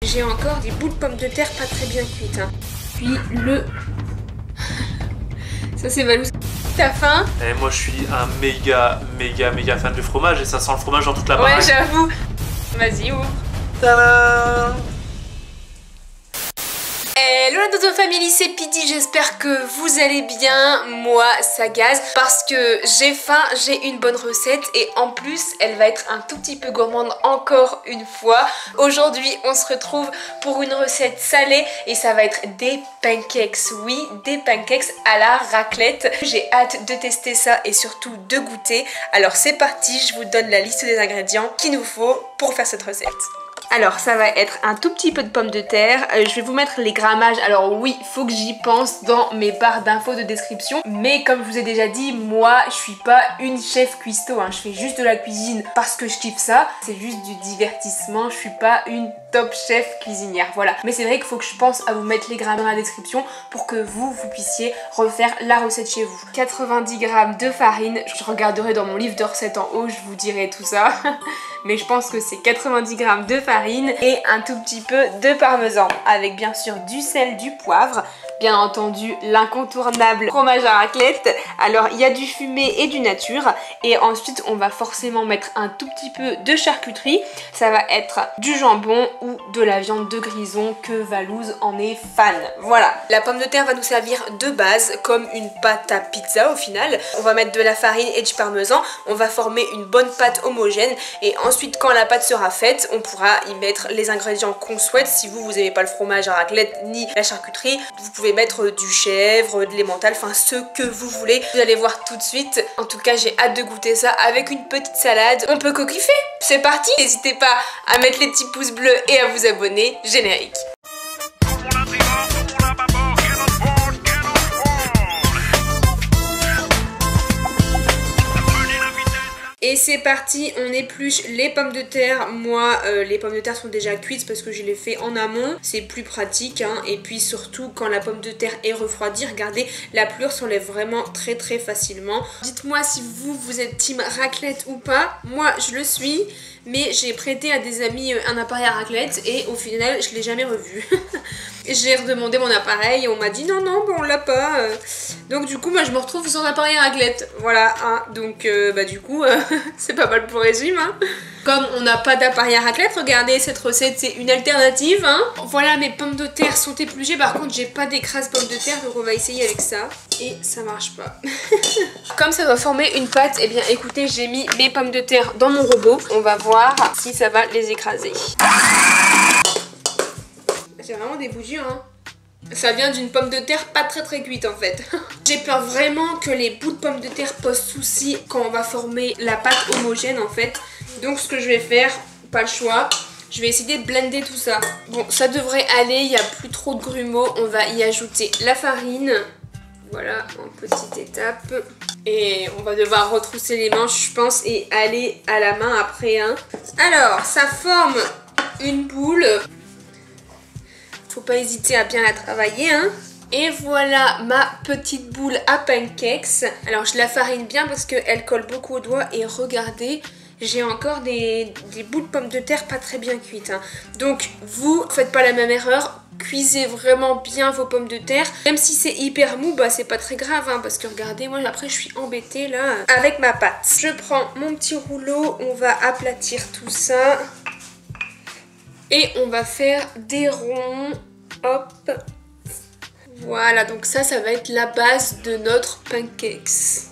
J'ai encore des bouts de pommes de terre pas très bien cuites. Hein. Puis le... Ça c'est Valou. T'as faim? Et moi je suis un méga fan du fromage et ça sent le fromage dans toute la baraque. Ouais, j'avoue. Vas-y, ouvre. Tadam! Hello la Dodo Family, c'est Pidi, j'espère que vous allez bien. Moi ça gaze parce que j'ai faim, j'ai une bonne recette et en plus elle va être un tout petit peu gourmande encore une fois. Aujourd'hui on se retrouve pour une recette salée et ça va être des pancakes, oui des pancakes à la raclette. J'ai hâte de tester ça et surtout de goûter. Alors c'est parti, je vous donne la liste des ingrédients qu'il nous faut pour faire cette recette. Alors ça va être un tout petit peu de pommes de terre, je vais vous mettre les grammages, alors oui, il faut que j'y pense dans mes barres d'infos de description, mais comme je vous ai déjà dit, moi je suis pas une chef cuistot, hein. Je fais juste de la cuisine parce que je kiffe ça, c'est juste du divertissement, je suis pas une top chef cuisinière, voilà. Mais c'est vrai qu'il faut que je pense à vous mettre les grammes dans la description pour que vous puissiez refaire la recette chez vous. 90 g de farine, je regarderai dans mon livre de recettes en haut, je vous dirai tout ça, mais je pense que c'est 90 g de farine et un tout petit peu de parmesan avec bien sûr du sel, du poivre, bien entendu l'incontournable fromage à raclette. Alors il y a du fumé et du nature et ensuite on va forcément mettre un tout petit peu de charcuterie. Ça va être du jambon ou de la viande de grison que Valouz en est fan. Voilà, la pomme de terre va nous servir de base comme une pâte à pizza au final. On va mettre de la farine et du parmesan, on va former une bonne pâte homogène et ensuite quand la pâte sera faite on pourra y mettre les ingrédients qu'on souhaite. Si vous n'aimez pas le fromage à raclette ni la charcuterie, vous pouvez mettre du chèvre, de l'emmental, enfin ce que vous voulez. Vous allez voir tout de suite. En tout cas j'ai hâte de goûter ça avec une petite salade. On peut que kiffer. C'est parti. N'hésitez pas à mettre les petits pouces bleus et à vous abonner. Générique. Et c'est parti, on épluche les pommes de terre. Moi, les pommes de terre sont déjà cuites parce que je les fais en amont. C'est plus pratique, hein. Et puis surtout, quand la pomme de terre est refroidie, regardez, la pelure s'enlève vraiment très facilement. Dites-moi si vous êtes team raclette ou pas. Moi, je le suis. Mais j'ai prêté à des amis un appareil à raclette et au final, je l'ai jamais revu. J'ai redemandé mon appareil et on m'a dit non, on l'a pas. Donc du coup, moi je me retrouve sans appareil à raclette. Voilà, hein. Donc bah du coup, c'est pas mal pour résumer. Hein. Comme on n'a pas d'appareil à raclette, regardez, cette recette c'est une alternative. Hein. Voilà, mes pommes de terre sont épluchées. Par contre, j'ai pas d'écrase pommes de terre, donc on va essayer avec ça. Et ça marche pas. Comme ça doit former une pâte, et bien écoutez, j'ai mis mes pommes de terre dans mon robot. On va voir si ça va les écraser. C'est vraiment des bougies, hein. Ça vient d'une pomme de terre pas très cuite en fait. J'ai peur vraiment que les bouts de pommes de terre posent souci quand on va former la pâte homogène en fait. Donc ce que je vais faire, pas le choix, je vais essayer de blender tout ça. Bon, ça devrait aller, il n'y a plus trop de grumeaux. On va y ajouter la farine. Voilà, en petite étape. Et on va devoir retrousser les manches, je pense, et aller à la main après. Hein. Alors, ça forme une boule. Faut pas hésiter à bien la travailler. Hein. Et voilà ma petite boule à pancakes. Alors, je la farine bien parce qu'elle colle beaucoup aux doigts. Et regardez, j'ai encore des bouts de pommes de terre pas très bien cuites. Hein. Donc, vous faites pas la même erreur. Cuisez vraiment bien vos pommes de terre. Même si c'est hyper mou, bah c'est pas très grave hein, parce que regardez, moi après je suis embêtée là avec ma pâte. Je prends mon petit rouleau, on va aplatir tout ça. Et on va faire des ronds. Hop. Voilà, donc ça va être la base de notre pancakes.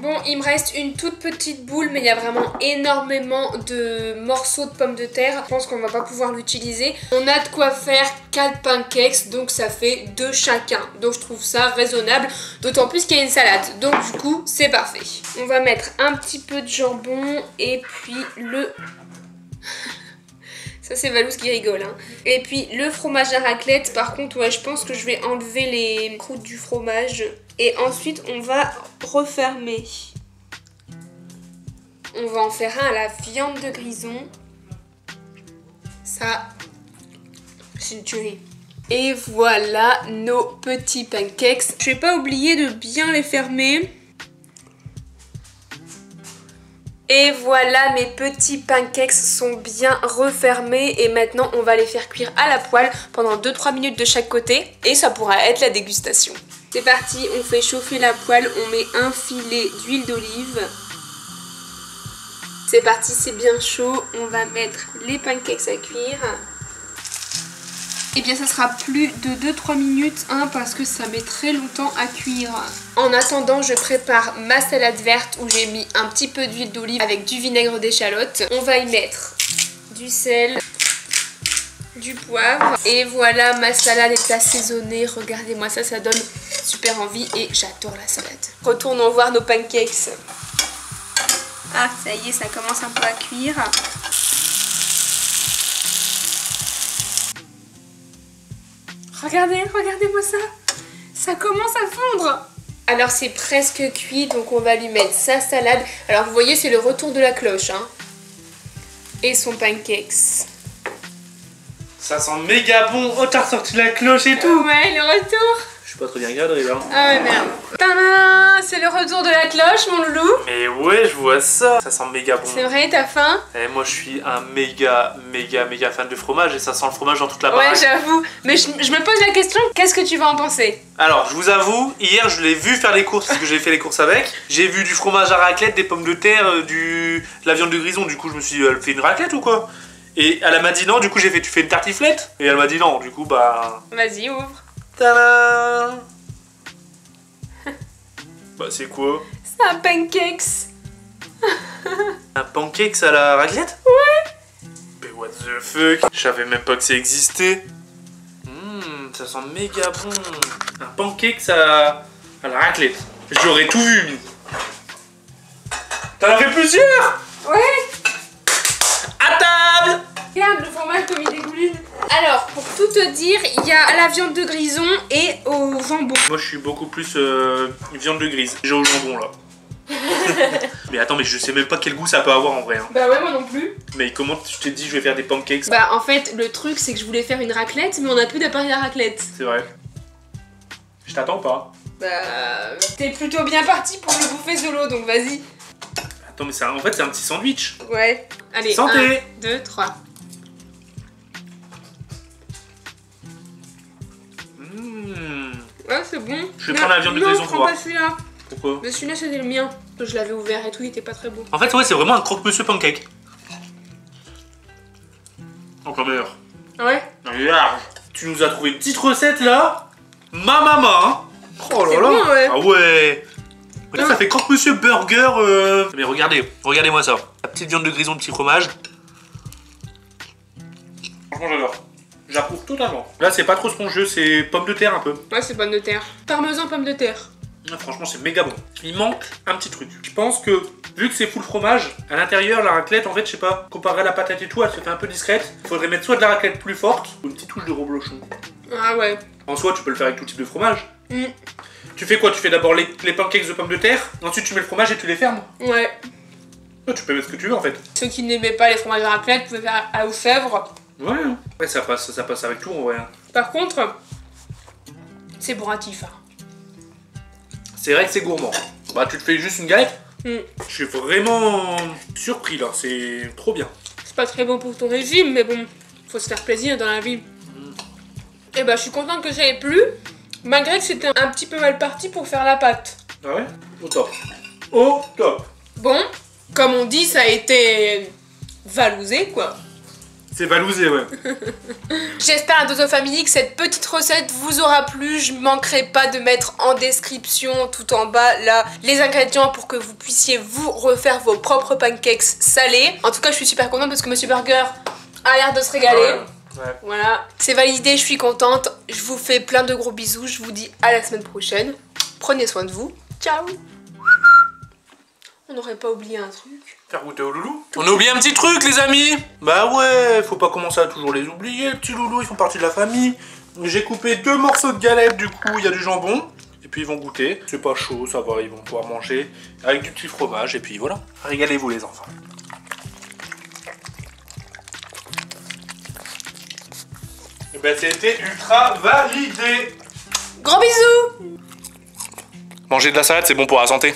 Bon, il me reste une toute petite boule, mais il y a vraiment énormément de morceaux de pommes de terre. Je pense qu'on va pas pouvoir l'utiliser. On a de quoi faire 4 pancakes, donc ça fait 2 chacun. Donc je trouve ça raisonnable, d'autant plus qu'il y a une salade. Donc du coup, c'est parfait. On va mettre un petit peu de jambon et puis le... Ça c'est Valouz qui rigole. Hein. Et puis le fromage à raclette, par contre, ouais, je pense que je vais enlever les croûtes du fromage. Et ensuite, on va refermer. On va en faire un à la viande de grison. Ça, c'est une tuerie. Et voilà nos petits pancakes. Je vais pas oublier de bien les fermer. Et voilà, mes petits pancakes sont bien refermés et maintenant on va les faire cuire à la poêle pendant 2-3 minutes de chaque côté et ça pourra être la dégustation. C'est parti, on fait chauffer la poêle, on met un filet d'huile d'olive. C'est parti, c'est bien chaud, on va mettre les pancakes à cuire. Et bien ça sera plus de 2-3 minutes parce que ça met très longtemps à cuire. En attendant, je prépare ma salade verte où j'ai mis un petit peu d'huile d'olive avec du vinaigre d'échalote. On va y mettre du sel, du poivre. Et voilà, ma salade est assaisonnée. Regardez-moi ça, ça donne super envie et j'adore la salade. Retournons voir nos pancakes. Ah, ça y est, ça commence un peu à cuire. Regardez-moi ça. Ça commence à fondre. Alors c'est presque cuit, donc on va lui mettre sa salade. Alors vous voyez, c'est le retour de la cloche, hein. Et son pancakes. Ça sent méga bon. Oh, t'as ressorti la cloche et tout. Ouais, le retour. Je suis pas très bien cadré là. Ah ouais, merde. Tadam, c'est le retour de la cloche, mon loulou. Mais ouais, je vois ça. Ça sent méga bon. C'est vrai, t'as faim? Et moi, je suis un méga fan de fromage et ça sent le fromage dans toute la Ouais, baraque. j'avoue. Mais je me pose la question, qu'est-ce que tu vas en penser? Alors, je vous avoue, hier, je l'ai vu faire les courses parce que j'ai fait les courses avec. J'ai vu du fromage à raclette, des pommes de terre, de la viande de grison. Du coup, je me suis dit, elle fait une raclette ou quoi? Et elle m'a dit non, du coup, j'ai fait, tu fais une tartiflette? Et elle m'a dit non, du coup, bah... Vas-y, ouvre. Tadam. Bah, c'est quoi? C'est un pancakes. Un pancakes à la raclette? Ouais. Mais what the fuck? Je savais même pas que ça existait. Ça sent méga bon. Un pancakes à la raclette. J'aurais tout vu. T'en as fait plusieurs? Ouais. À table. Regarde le fromage comme il dégouline. Alors, pour tout te dire, il y a la viande de grison et au jambon. Moi, je suis beaucoup plus viande de grise. J'ai au jambon là. Mais attends, mais je sais même pas quel goût ça peut avoir en vrai. Hein. Bah ouais, moi non plus. Mais comment tu t'es dit je vais faire des pancakes? Bah en fait, le truc c'est que je voulais faire une raclette, mais on a plus d'appareil à raclette. C'est vrai. Je t'attends pas? Bah, t'es plutôt bien parti pour le bouffer solo, donc vas-y. Attends, mais en fait, c'est un petit sandwich. Ouais. Allez, santé. 1, 2, 3. Ouais, c'est bon. Je vais prendre la viande de grison pour voir. Non, prends pas celui-là. Pourquoi? Mais celui-là, c'était le mien. Je l'avais ouvert et tout, il était pas très beau. En fait, ouais, c'est vraiment un croque-monsieur pancake. Encore meilleur. Ouais. Regarde, tu nous as trouvé une petite recette là. Ma maman. Hein. Oh là là. Bon, ouais. Ah ouais. Regarde, ça fait croque-monsieur burger. Mais regardez-moi ça. La petite viande de grison, le petit fromage. Franchement, j'adore. J'approuve totalement. Là, c'est pas trop spongieux, c'est pommes de terre un peu. Ouais, c'est pommes de terre. Parmesan, pommes de terre. Ah, franchement, c'est méga bon. Il manque un petit truc. Je pense que, vu que c'est full fromage, à l'intérieur, la raclette, en fait, je sais pas, comparé à la patate et tout, elle se fait un peu discrète. Il faudrait mettre soit de la raclette plus forte, ou une petite touche de reblochon. Ah ouais. En soi, tu peux le faire avec tout type de fromage. Tu fais quoi? Tu fais d'abord les pancakes de pommes de terre, ensuite tu mets le fromage et tu les fermes. Ouais. Tu peux mettre ce que tu veux en fait. Ceux qui n'aimaient pas les fromages à raclette pouvaient faire à aux fèvres. Ouais, ouais, ça passe avec tout en vrai. Par contre, c'est bourratif. C'est vrai que c'est gourmand. Bah, tu te fais juste une galette. Je suis vraiment surpris là, c'est trop bien. C'est pas très bon pour ton régime, mais bon, faut se faire plaisir dans la vie. Et bah, je suis contente que ça ait plu, malgré que c'était un petit peu mal parti pour faire la pâte. Ah ouais? Au top. Au top. Bon, comme on dit, ça a été valousé quoi. C'est valousé, ouais. J'espère à Dozo Family que cette petite recette vous aura plu. Je ne manquerai pas de mettre en description tout en bas là les ingrédients pour que vous puissiez vous refaire vos propres pancakes salés. En tout cas, je suis super contente parce que Monsieur Burger a l'air de se régaler. Ouais. Voilà, c'est validé, je suis contente. Je vous fais plein de gros bisous. Je vous dis à la semaine prochaine. Prenez soin de vous. Ciao. On n'aurait pas oublié un truc. Faire goûter au loulou. On a oublié un petit truc, les amis. Bah ouais, faut pas commencer à toujours les oublier, les petits loulous, ils font partie de la famille. J'ai coupé 2 morceaux de galette, du coup, il y a du jambon. Et puis ils vont goûter. C'est pas chaud, ça va, ils vont pouvoir manger avec du petit fromage. Et puis voilà, régalez-vous les enfants. Et ben c'était ultra validé. Gros bisous. Manger de la salade, c'est bon pour la santé.